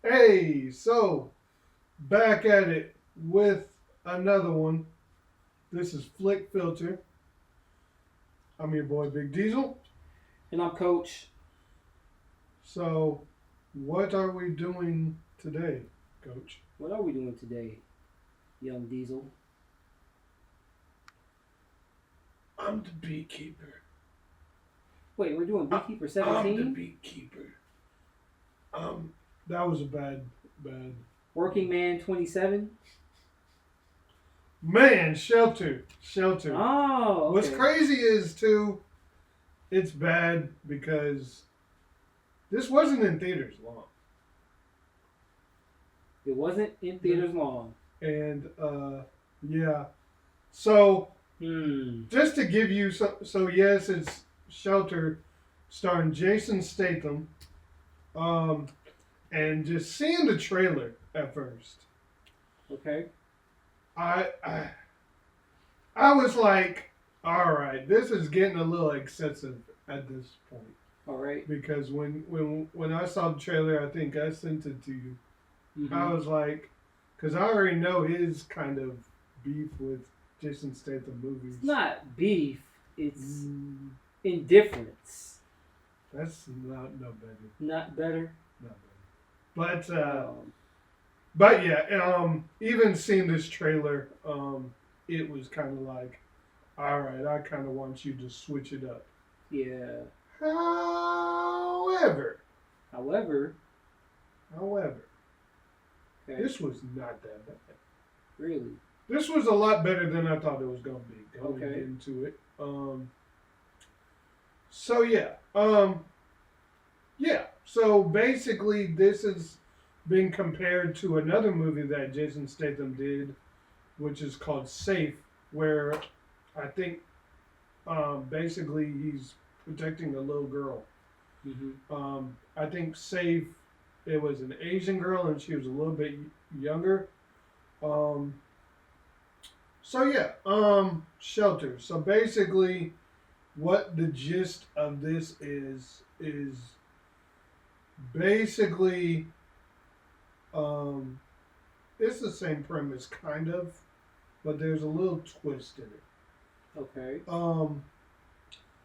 Hey, so back at it with another one. This is Flick Filter. I'm your boy Big Diesel. And I'm Coach. So, what are we doing today, Coach? What are we doing today, young Diesel? I'm the beekeeper. Wait, we're doing I, Beekeeper I'm the 17? beekeeper. That was a bad. Working Man 27? Man, shelter. Oh, What's okay. crazy is too, it's bad because this wasn't in theaters long. It wasn't in theaters long. And yeah. So Hmm. just to give you so yes, it's Shelter, starring Jason Statham. Um, and just seeing the trailer at first, Okay. I I, I was like, all right, this is getting a little excessive at this point All right. because when I saw the trailer, I think I sent it to you. I Mm-hmm. was like, because I already know his kind of beef with Jason Statham movies. It's not beef, it's Mm, indifference. that's not no better. Not better. Not better. Um, But yeah, even seeing this trailer, it was kind of like, all right, I kind of want you to switch it up. yeah. However, However, however, okay. this was not that bad. Really? This was a lot better than I thought it was gonna be going Okay. into it. So yeah, yeah. So basically, this is being compared to another movie that Jason Statham did, which is called Safe, where I think basically he's protecting a little girl. Mm-hmm. I think Safe, it was an Asian girl and she was a little bit younger. Um, so yeah, Shelter. So basically, what the gist of this is basically um, it's the same premise kind of, but there's a little twist in it. Okay.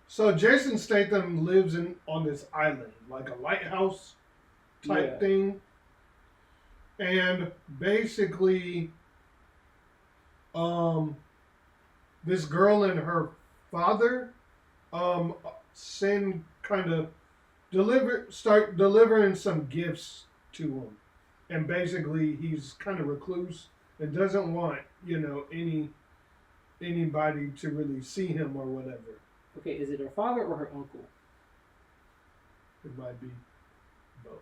So Jason Statham lives in on this island, like a lighthouse type Yeah. thing, and basically, um, this girl and her father um, send kind of start delivering some gifts to him, and basically he's kind of recluse and doesn't want anybody to really see him or whatever. Okay, is it her father or her uncle? It might be both.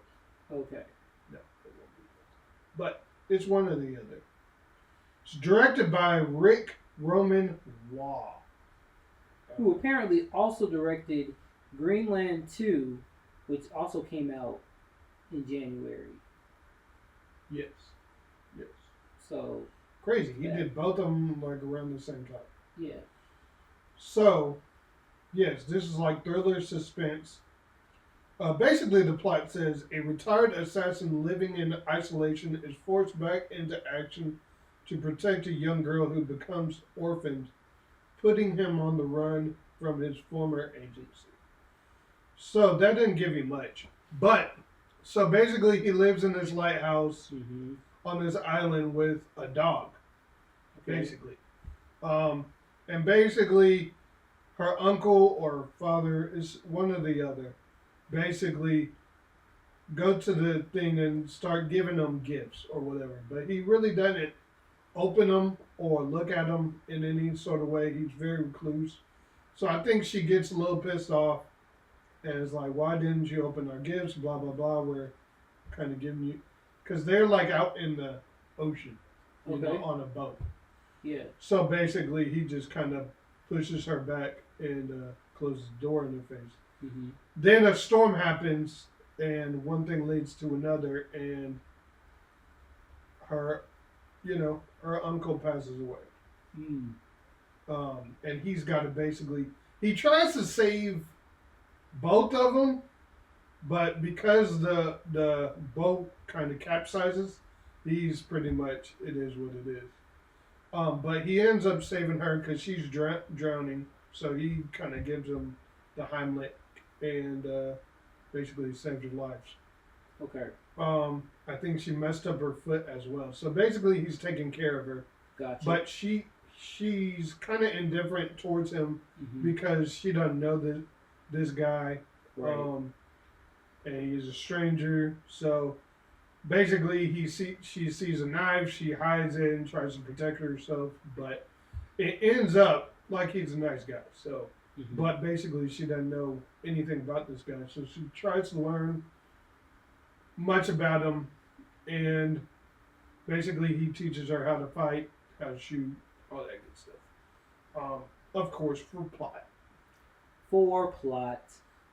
Okay. No, it won't be both. But it's one or the other. It's directed by Rick Roman Waugh. Who apparently also directed Greenland 2, which also came out in January. Yes, yes. So, Crazy. He that, did both of them like around the same time. yeah. So, yes, this is like thriller suspense. Basically, the plot says a retired assassin living in isolation is forced back into action to protect a young girl who becomes orphaned, putting him on the run from his former agency. So that didn't give you much. But so basically, he lives in this lighthouse Mm-hmm. on this island with a dog, Okay. basically. Um, and basically, her uncle or father is one or the other. Basically, go to the thing and start giving them gifts or whatever. But he really doesn't open them or look at them in any sort of way. He's very recluse. So I think she gets a little pissed off and is like, "Why didn't you open our gifts?" Blah blah blah. We're kind of giving you, because they're like out in the ocean, Okay. on a boat. Yeah. So basically, he just kind of pushes her back and closes the door in her face. Mm-hmm. Then a storm happens, and one thing leads to another, and her, her uncle passes away. Mm. And he's got to basically, he tries to save both of them, but because the boat kind of capsizes, he's pretty much it is what it is. But he ends up saving her because she's drowning, so he kind of gives him the Heimlich and basically saves her life. Okay. I think she messed up her foot as well. So basically, he's taking care of her. Gotcha. But she's kind of indifferent towards him because she doesn't know this guy, Right. and he's a stranger. So basically, she sees a knife, she hides it and tries to protect herself, but it ends up like he's a nice guy. So, but basically, she doesn't know anything about this guy, so she tries to learn much about him, and basically, he teaches her how to fight, how to shoot, all that good stuff. Of course, for plot. For plot.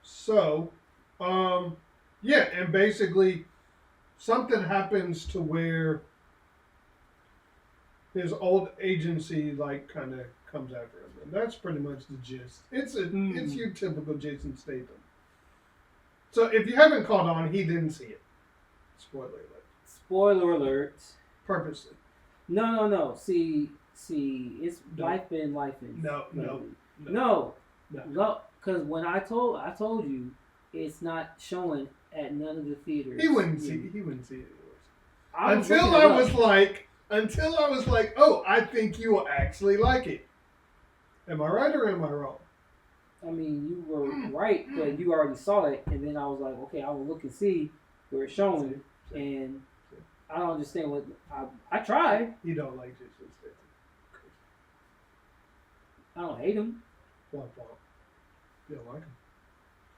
So, yeah, and basically, something happens to where his old agency like kind of comes after him, and that's pretty much the gist. It's your typical Jason Statham. So if you haven't caught on, he didn't see it. Spoiler alert. Spoiler alert. Purposely. No. See, it's life been life in. No. Because when I told you, it's not showing at none of the theaters. He wouldn't see it anyways. Until I was like, oh, I think you will actually like it. Am I right or am I wrong? I mean, you were right, but you already saw it, and then I was like, okay, I will look and see where it's showing, and I don't understand what I tried. You don't like Jason Statham. I don't hate him. Womp womp. You don't like him.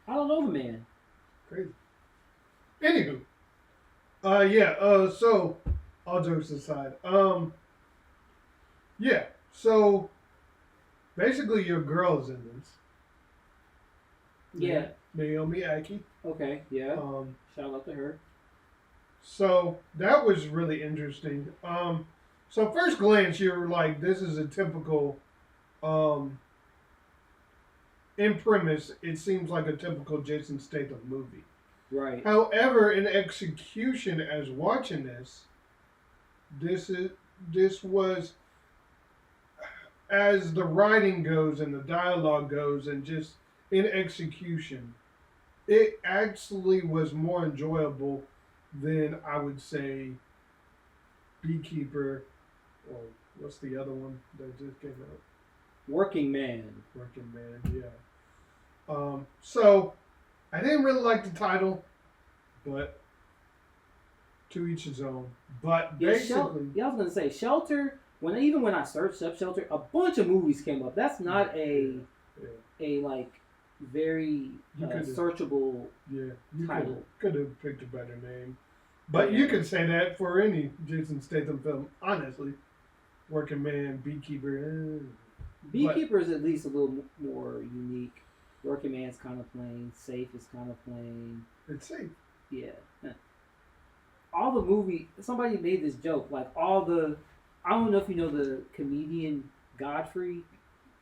I don't know the man. Crazy. Anywho. So all jokes aside. Yeah, so basically your girl's in this. Yeah. Naomi Aki. Okay, yeah. Shout out to her. So that was really interesting. So first glance you're like, this is a typical in premise, it seems like a typical Jason Statham movie. Right. However, in execution, as watching this was, as the writing goes and the dialogue goes, and just in execution, it actually was more enjoyable than I would say Beekeeper, or what's the other one that just came out? Working Man. Working Man, yeah. So I didn't really like the title, but to each his own. But basically, I was gonna say Shelter. When I searched up Shelter, a bunch of movies came up. That's not a like very searchable title. Could have picked a better name, but you could say that for any Jason Statham film. Honestly, Working Man, Beekeeper. Beekeeper is at least a little more unique. Working Man's kind of plain. Safe is kind of plain. It's safe. Yeah. All the movie. Somebody made this joke. Like all the. I don't know if you know the comedian Godfrey.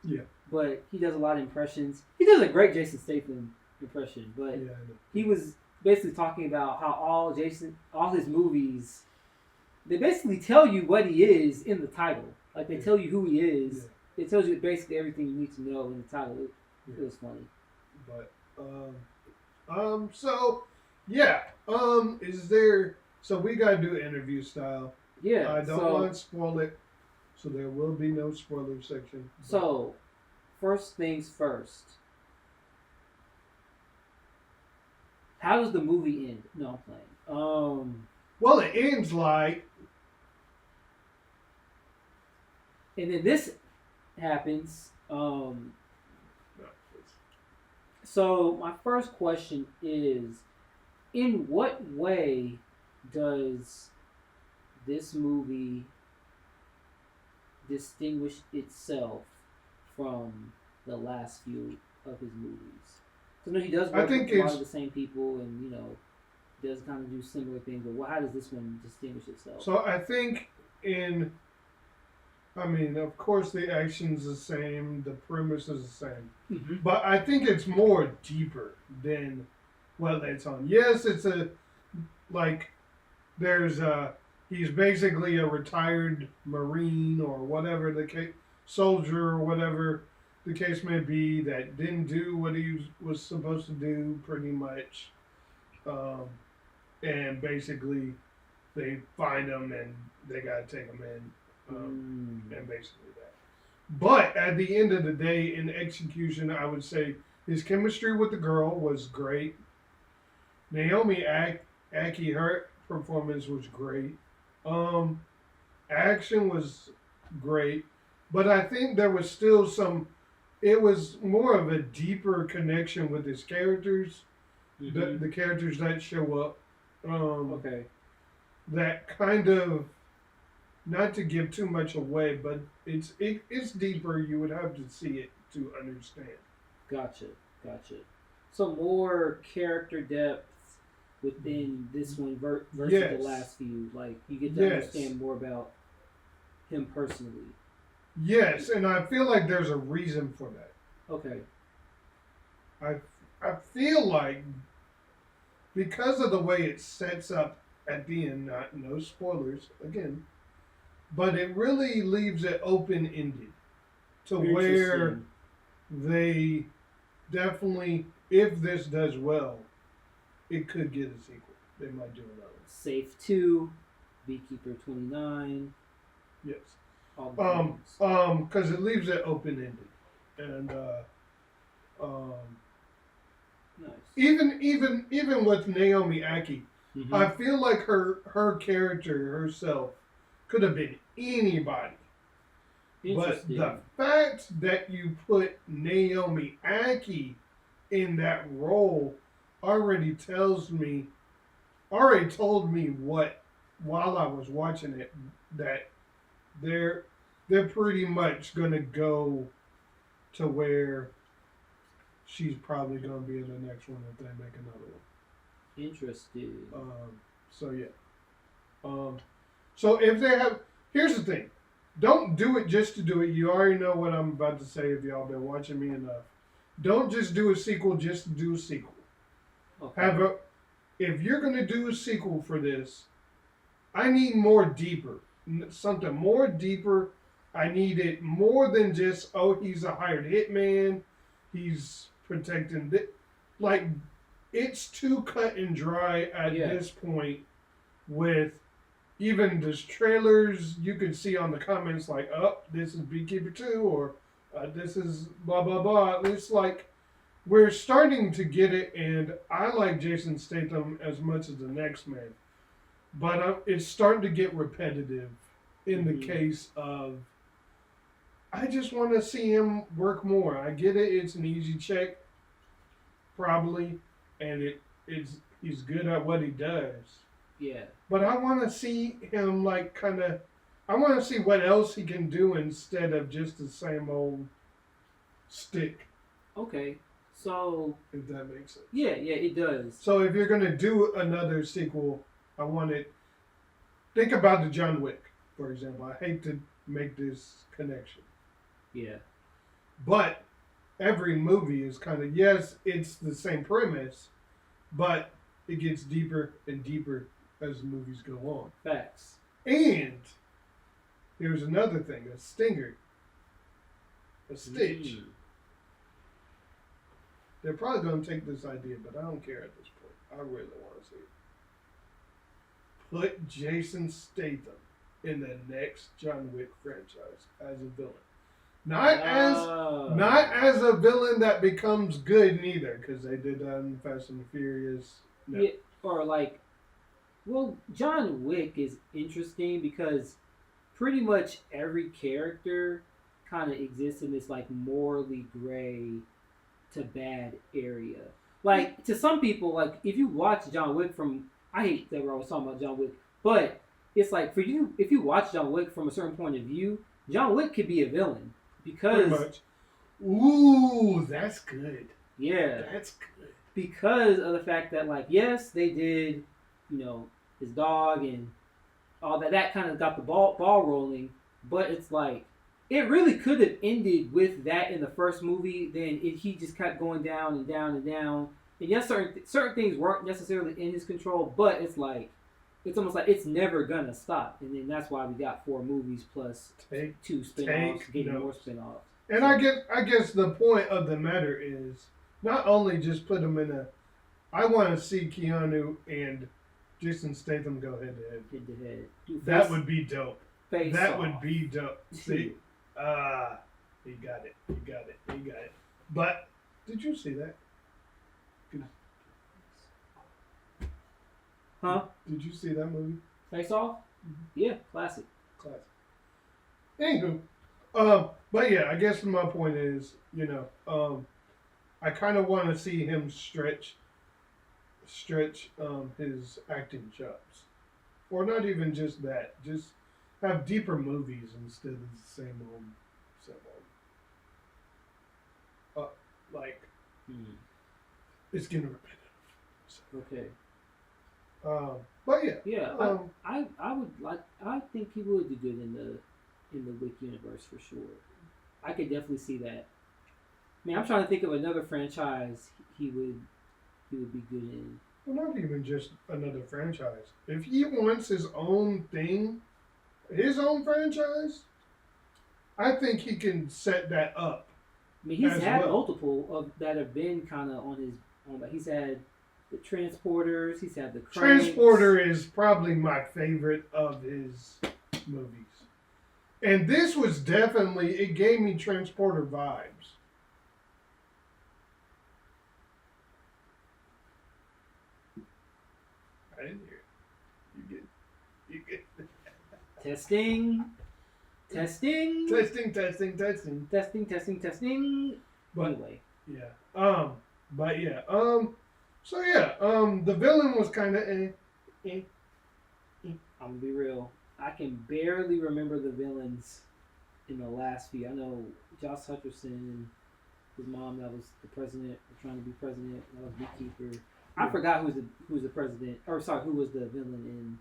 Yeah. But he does a lot of impressions. He does a great Jason Statham impression. But he was basically talking about how all his movies, they basically tell you what he is in the title. Like they tell you who he is. Yeah. It tells you basically everything you need to know in the title. It was funny. But so yeah. Is there? So we gotta do interview style. Yeah. I don't want to spoil it, so there will be no spoiler section. So, first things first. How does the movie end? No, I'm playing. Well, it ends like. And then this happens. So my first question is, in what way does this movie distinguish itself from the last few of his movies? So he does work with a lot of the same people, and does kind of do similar things. But how does this one distinguish itself? So I think of course the action's the same, the premise is the same, but I think it's more deeper than what it's on. Yes, it's a like there's he's basically a retired Marine or whatever soldier or whatever the case may be that didn't do what he was supposed to do pretty much, um, and basically they find him and they gotta take him in, and basically that. But at the end of the day, in execution, I would say his chemistry with the girl was great. Naomi Aki, her performance was great. Um, Action was great, but I think there was still some. It was more of a deeper connection with his characters, the characters that show up. Okay. That kind of, not to give too much away, but it's deeper. You would have to see it to understand. Gotcha. So more character depth within this one versus Yes. the last few. Like you get to understand more about him personally. Yes, and I feel like there's a reason for that. Okay. I feel like because of the way it sets up at the end, no spoilers again, but it really leaves it open ended to where they definitely, if this does well, it could get a sequel. They might do another. Safe 2, Beekeeper 29. Yes. Because it leaves it open ended, and nice. Even with Naomi Aki, I feel like her character herself could have been anybody. But the fact that you put Naomi Aki in that role already told me what, while I was watching it, that they're pretty much gonna go to where she's probably gonna be in the next one if they make another one. Interesting. So yeah. So if they have, here's the thing. Don't do it just to do it. You already know what I'm about to say if y'all been watching me enough. Don't just do a sequel just to do a sequel. Okay. If you're going to do a sequel for this, I need more deeper. Something more deeper. I need it more than just, oh, he's a hired hitman. He's protecting like, it's too cut and dry at this point with even those trailers you can see on the comments like, oh, this is Beekeeper 2 or this is blah, blah, blah. It's like we're starting to get it, and I like Jason Statham as much as the next man. But it's starting to get repetitive in the case of, I just want to see him work more. I get it. It's an easy check, probably, and he's good at what he does. Yeah. But I want to see him I want to see what else he can do instead of just the same old stick. Okay. So. If that makes sense. Yeah, it does. So if you're going to do another sequel, I want it. Think about the John Wick, for example. I hate to make this connection. Yeah. But every movie is kind of, yes, it's the same premise, but it gets deeper and deeper as the movies go on. Facts. And here's another thing, a stinger. A stitch. They're probably going to take this idea, but I don't care at this point. I really want to see it. Put Jason Statham in the next John Wick franchise as a villain. Not as a villain that becomes good neither, because they did that in Fast and the Furious. No. Yeah, or like, well, John Wick is interesting because pretty much every character kind of exists in this like morally gray to bad area. Like to some people, like if you watch John Wick from, I hate that we're always talking about John Wick, but it's like for you, if you watch John Wick from a certain point of view, John Wick could be a villain because. Pretty much. Ooh, that's good. Yeah, that's good. Because of the fact that, like, yes, they did, his dog and all that. That kind of got the ball rolling. But it's like, it really could have ended with that in the first movie. Then he just kept going down and down and down. And yes, certain things weren't necessarily in his control, but it's like it's almost like it's never gonna stop. And then that's why we got 4 movies plus two spin-offs, getting more spin-offs. And so, I guess the point of the matter is not only just put them in a. I want to see Keanu and Jason Statham go head to head. Head to head. That would be dope. That would be dope. See, he got it. He got it. He got it. But did you see that? Huh? Did you see that movie? Face Off? Mm-hmm. Yeah, classic. Anywho, but yeah, I guess my point is, I kind of want to see him stretch his acting chops, or not even just that, just have deeper movies instead of the same old. It's getting repetitive. So. Okay. But yeah. Yeah, I think he would do good in the Wick universe for sure. I could definitely see that. I mean, I'm trying to think of another franchise he would be good in. Well, not even just another franchise. If he wants his own thing, his own franchise, I think he can set that up. I mean, he's had multiple of that have been kind of on his own. He's had the Transporters. He's had the Cranks. Transporter is probably my favorite of his movies. And this was definitely, it gave me Transporter vibes. I didn't hear it. You get Testing. But, anyway. Yeah. But yeah. So yeah. The villain was kind of I'm gonna be real. I can barely remember the villains in the last few. I know Josh Hutcherson and his mom, that was the president, or trying to be president. That was Beekeeper. I forgot who's the president, or sorry, who was the villain in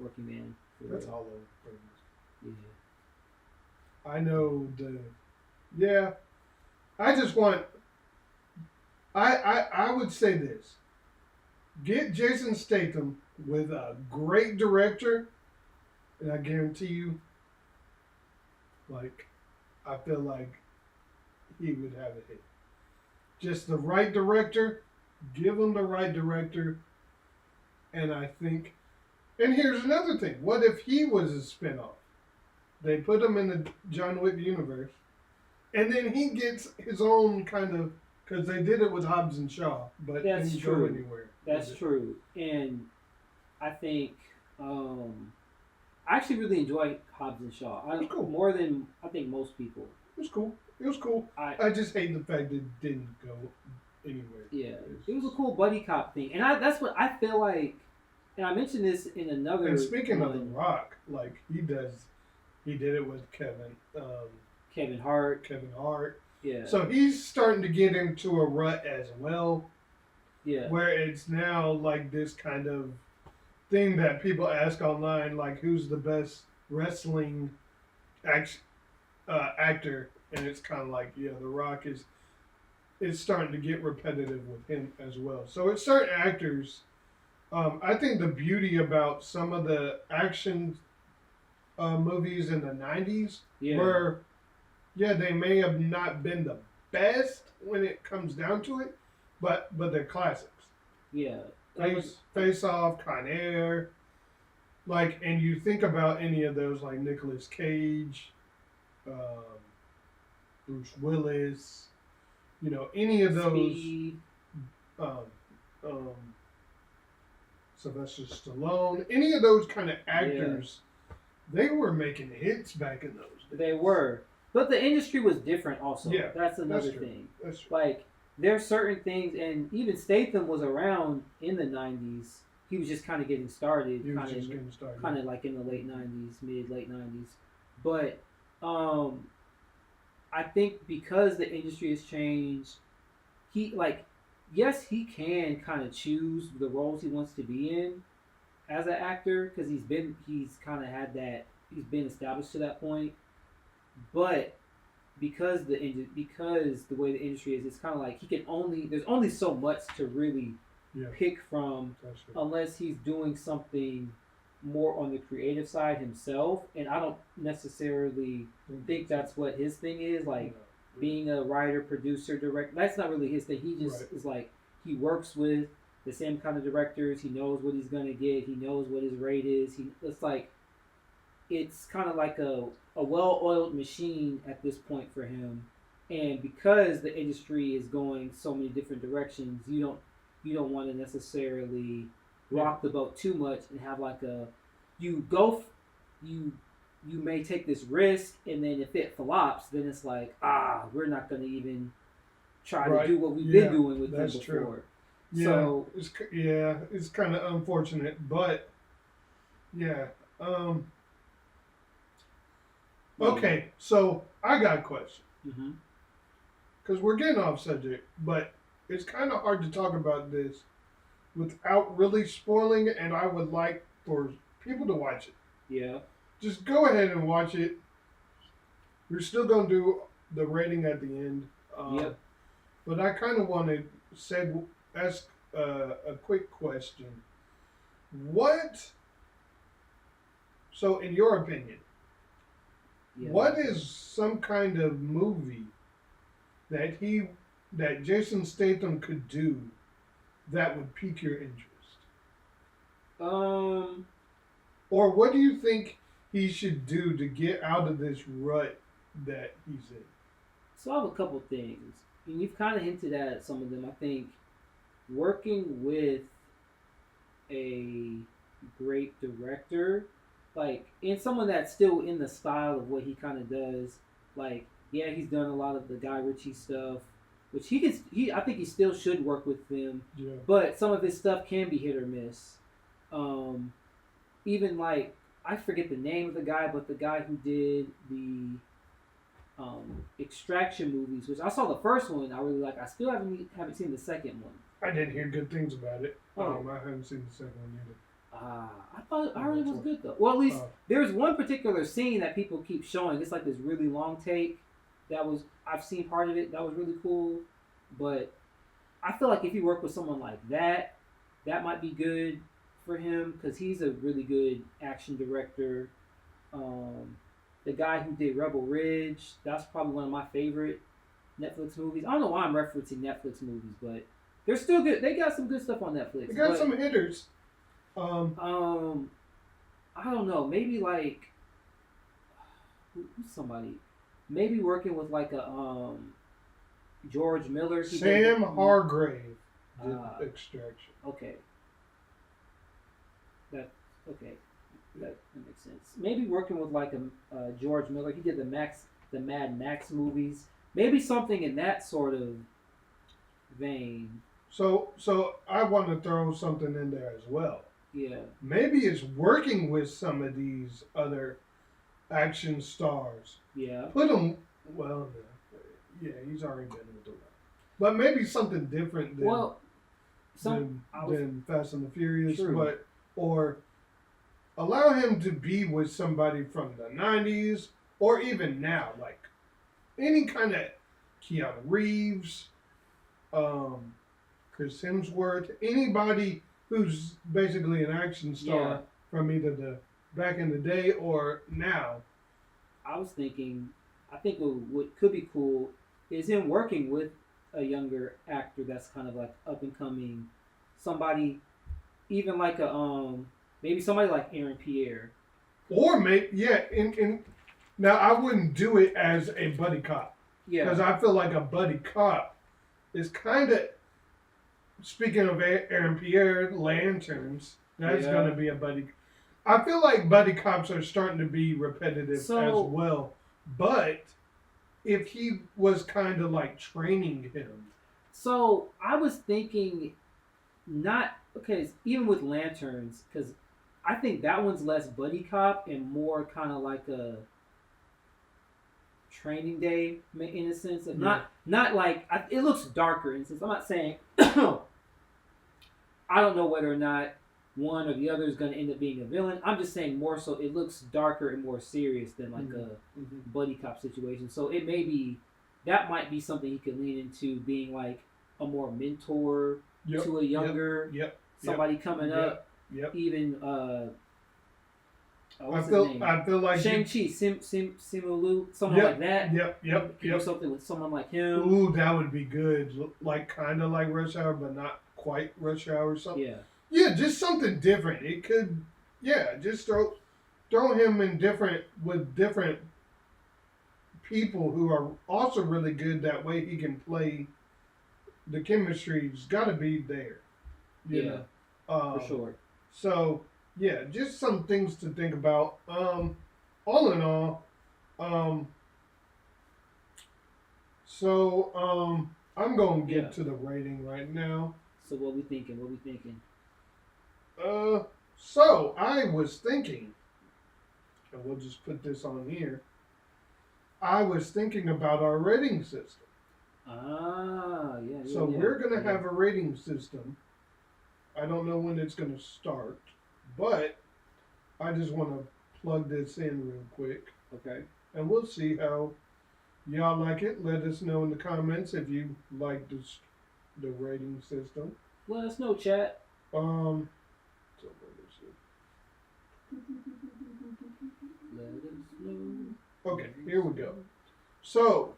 Working Man. That's all those things. Yeah. I know yeah. I just want, I would say this. Get Jason Statham with a great director, and I guarantee you, I feel like he would have a hit. Just the right director, give him the right director, and I think, and here's another thing. What if he was a spinoff? They put him in the John Wick universe, and then he gets his own kind of, because they did it with Hobbs and Shaw, but that's didn't true. go anywhere. That's true. And I think I actually really enjoy Hobbs and Shaw. It was cool. More than I think most people. It was cool. I just hate the fact that it didn't go anywhere. Yeah, it was a cool buddy cop thing, and that's what I feel like. And I mentioned this in another. And speaking of The Rock, he did it with Kevin Hart. Yeah. So he's starting to get into a rut as well. Yeah. Where it's now like this kind of thing that people ask online, like who's the best wrestling actor, and it's kind of like, The Rock is starting to get repetitive with him as well. So it's certain actors. I think the beauty about some of the action movies in the 90s were, they may have not been the best when it comes down to it, but they're classics. Yeah. Face Off, Con Air, and you think about any of those, like Nicolas Cage, Bruce Willis, any of those. Speed. Sylvester Stallone, any of those kind of actors, they were making hits back in those days. They were. But the industry was different also. Yeah, that's another thing. That's true. There's certain things, and even Statham was around in the 90s. He was just kind of getting started. Kind of like in the late 90s, late 90s. But I think because the industry has changed, yes, he can kind of choose the roles he wants to be in as an actor because he's kind of had that, he's been established to that point. But because the way the industry is, it's kind of like there's only so much to really pick from unless he's doing something more on the creative side himself. And I don't necessarily think that's what his thing is. Like being a writer, producer, director. That's not really his thing. He just is like he works with the same kind of directors. He knows what he's gonna get. He knows what his rate is. It's kind of like a well-oiled machine at this point for him. And because the industry is going so many different directions, you don't want to necessarily rock the boat too much and have like you may take this risk, and then if it flops, then it's like we're not going to even try to do what we've been doing with them before. True. Yeah, so it's kind of unfortunate, but yeah. Okay, so I got a question. Because we're getting off subject, but it's kind of hard to talk about this without really spoiling it, and I would like for people to watch it. Yeah. Just go ahead and watch it. We're still going to do the rating at the end. Yep. But I kind of want to ask a quick question. So in your opinion, what is some kind of movie that Jason Statham could do that would pique your interest? Or what do you think he should do to get out of this rut that he's in? So I have a couple things. And you've kind of hinted at some of them. I think working with a great director, and someone that's still in the style of what he kind of does. He's done a lot of the Guy Ritchie stuff, which I think he still should work with them. Yeah. But some of his stuff can be hit or miss. Even I forget the name of the guy, but the guy who did the Extraction movies, which I saw the first one, I really like. I still haven't seen the second one. I did hear good things about it. I haven't seen the second one either. I heard it was good though. Well, at least there's one particular scene that people keep showing. It's like this really long take. I've seen part of it. That was really cool. But I feel like if you work with someone like that, that might be good for him because he's a really good action director. The guy who did Rebel Ridge, that's probably one of my favorite Netflix movies. I don't know why I'm referencing Netflix movies, but they're still good. They got some good stuff on Netflix. They got some hitters. I don't know. Maybe who's somebody? Maybe working with a George Miller. Sam Hargrave did Extraction. Okay. That makes sense. Maybe working with a George Miller. He did the Mad Max movies. Maybe something in that sort of vein. So I want to throw something in there as well. Yeah. Maybe it's working with some of these other action stars. Yeah. Put them. Well, yeah, he's already been with the run. But maybe something different than Fast and the Furious. True. Or allow him to be with somebody from the 90s or even now, like any kind of Keanu Reeves, Chris Hemsworth, anybody who's basically an action star from either the back in the day or now. I was thinking, I think what could be cool is him working with a younger actor that's kind of up and coming, somebody even maybe somebody like Aaron Pierre. Or now I wouldn't do it as a buddy cop. Yeah. Because I feel like a buddy cop is kind of, speaking of Aaron Pierre, Lanterns, that's going to be a buddy. I feel like buddy cops are starting to be repetitive as well. But if he was kind of training him. So I was thinking even with Lanterns, because I think that one's less buddy cop and more kind of like a Training Day in a sense of it looks darker in a sense. I'm not saying I don't know whether or not one or the other is going to end up being a villain. I'm just saying more so it looks darker and more serious than like a buddy cop situation. So it may be that might be something he could lean into, being like a more mentor to a younger somebody coming up. Even what's his name? I feel like Shang-Chi, Simu, someone like that. Yep. Something with someone like him. Ooh, that would be good. Like kind of like Rush Hour, but not quite Rush Hour or something. Yeah. Yeah, just something different. It could, just throw him in different people who are also really good. That way he can play. The chemistry's got to be there. You know? For sure. So yeah, just some things to think about. All in all, I'm gonna get to the rating right now. So what we thinking? So I was thinking, and we'll just put this on here. I was thinking about our rating system. So we're gonna have a rating system. I don't know when it's gonna start, but I just want to plug this in real quick. Okay. And we'll see how y'all like it. Let us know in the comments if you like the rating system. Let us know, chat. So let us know. Okay, here we go. So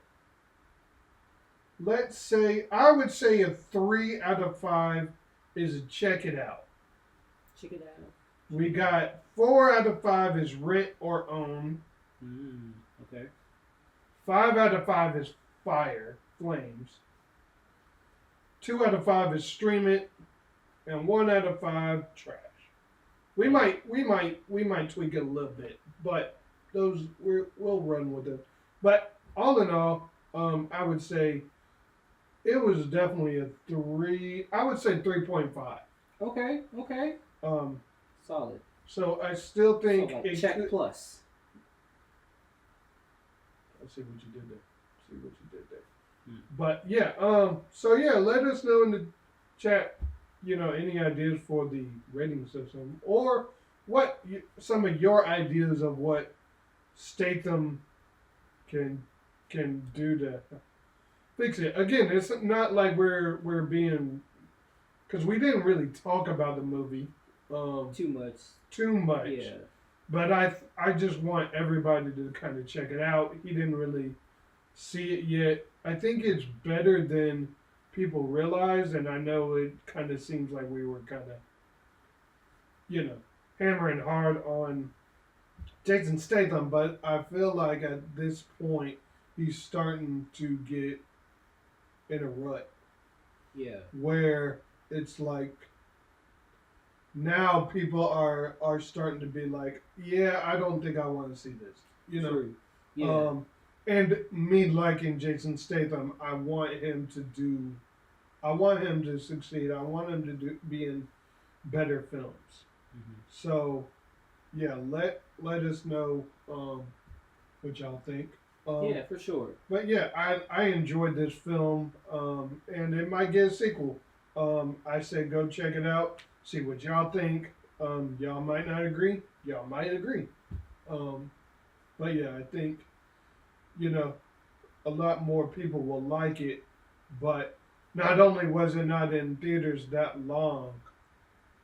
let's say I would say a 3 out of 5 is a check it out. Check it out. We got 4 out of 5 is rent or own. Okay. 5 out of 5 is flames. 2 out of 5 is stream it, and 1 out of 5 trash. We might tweak it a little bit, but we'll run with it. But all in all, I would say it was definitely a 3. I would say 3.5. Okay. Solid. So I still think so like check plus. Let's see what you did there. But yeah, so yeah, let us know in the chat, any ideas for the rating system, or some of your ideas of what Statham can do to fix it. Again, it's not like we're being, because we didn't really talk about the movie Too much. Yeah. But I just want everybody to kind of check it out. He didn't really see it yet. I think it's better than people realize, and I know it kind of seems like we were kind of, hammering hard on Jason Statham, but I feel like at this point he's starting to get in a rut. Yeah. Where it's like now people are starting to be like, yeah, I don't think I want to see this. True. Yeah. And me liking Jason Statham, I want him to succeed. I want him to be in better films. So, yeah, let us know what y'all think. Yeah, for sure. But yeah, I enjoyed this film, and it might get a sequel. I say go check it out, see what y'all think. Y'all might not agree. Y'all might agree. But yeah, I think, a lot more people will like it. But not only was it not in theaters that long,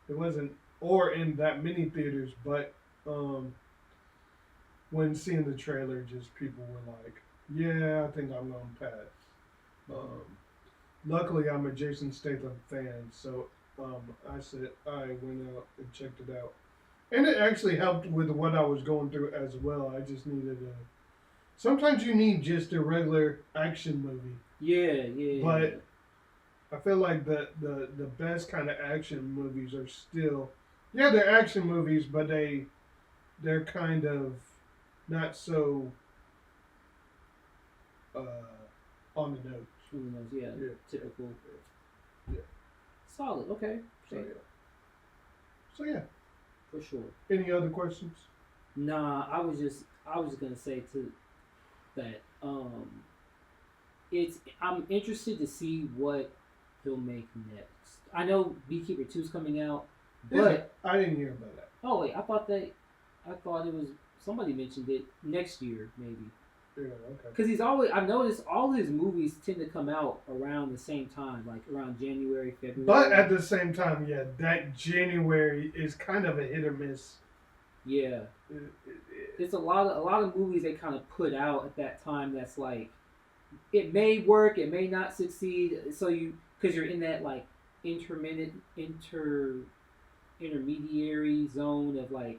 it wasn't, or in that many theaters, but when seeing the trailer, just people were like, yeah, I think I'm going to pass. Luckily, I'm a Jason Statham fan, so I went out and checked it out. And it actually helped with what I was going through as well. I just needed sometimes you need just a regular action movie. Yeah. But I feel like the best kind of action movies are still, they're action movies, but they're kind of not so on the nose. Yeah. Typical. Yeah. Solid. Okay. So yeah. For sure. Any other questions? Nah, I was just gonna say that I'm interested to see what he'll make next. I know Beekeeper 2's coming out, But I didn't hear about that. oh wait, I thought it was somebody mentioned it next year maybe. Yeah, okay. Because he's always, I've noticed all his movies tend to come out around the same time, like around January, February. But at the same time, yeah, that January is kind of a hit or miss. Yeah, it's a lot of movies they kind of put out at that time. That's like, it may work, it may not succeed. So because you're in that like intermediary zone of like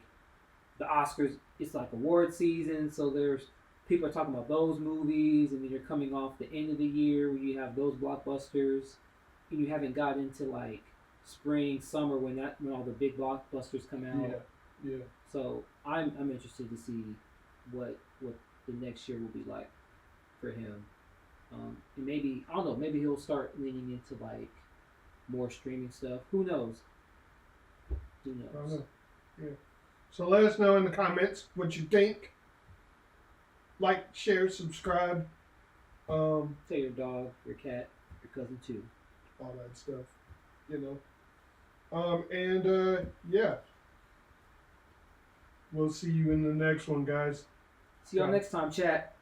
the Oscars. It's like award season, so there's people are talking about those movies, and then you're coming off the end of the year where you have those blockbusters, and you haven't got into like spring, summer when all the big blockbusters come out. Yeah, yeah. So I'm interested to see what the next year will be like for him. And maybe I don't know. Maybe he'll start leaning into like more streaming stuff. Who knows? Who knows? I don't know. Yeah. So let us know in the comments what you think. Like, share, subscribe. Tell your dog, your cat, your cousin too. All that stuff. You know. Yeah. We'll see you in the next one, guys. See y'all next time, chat.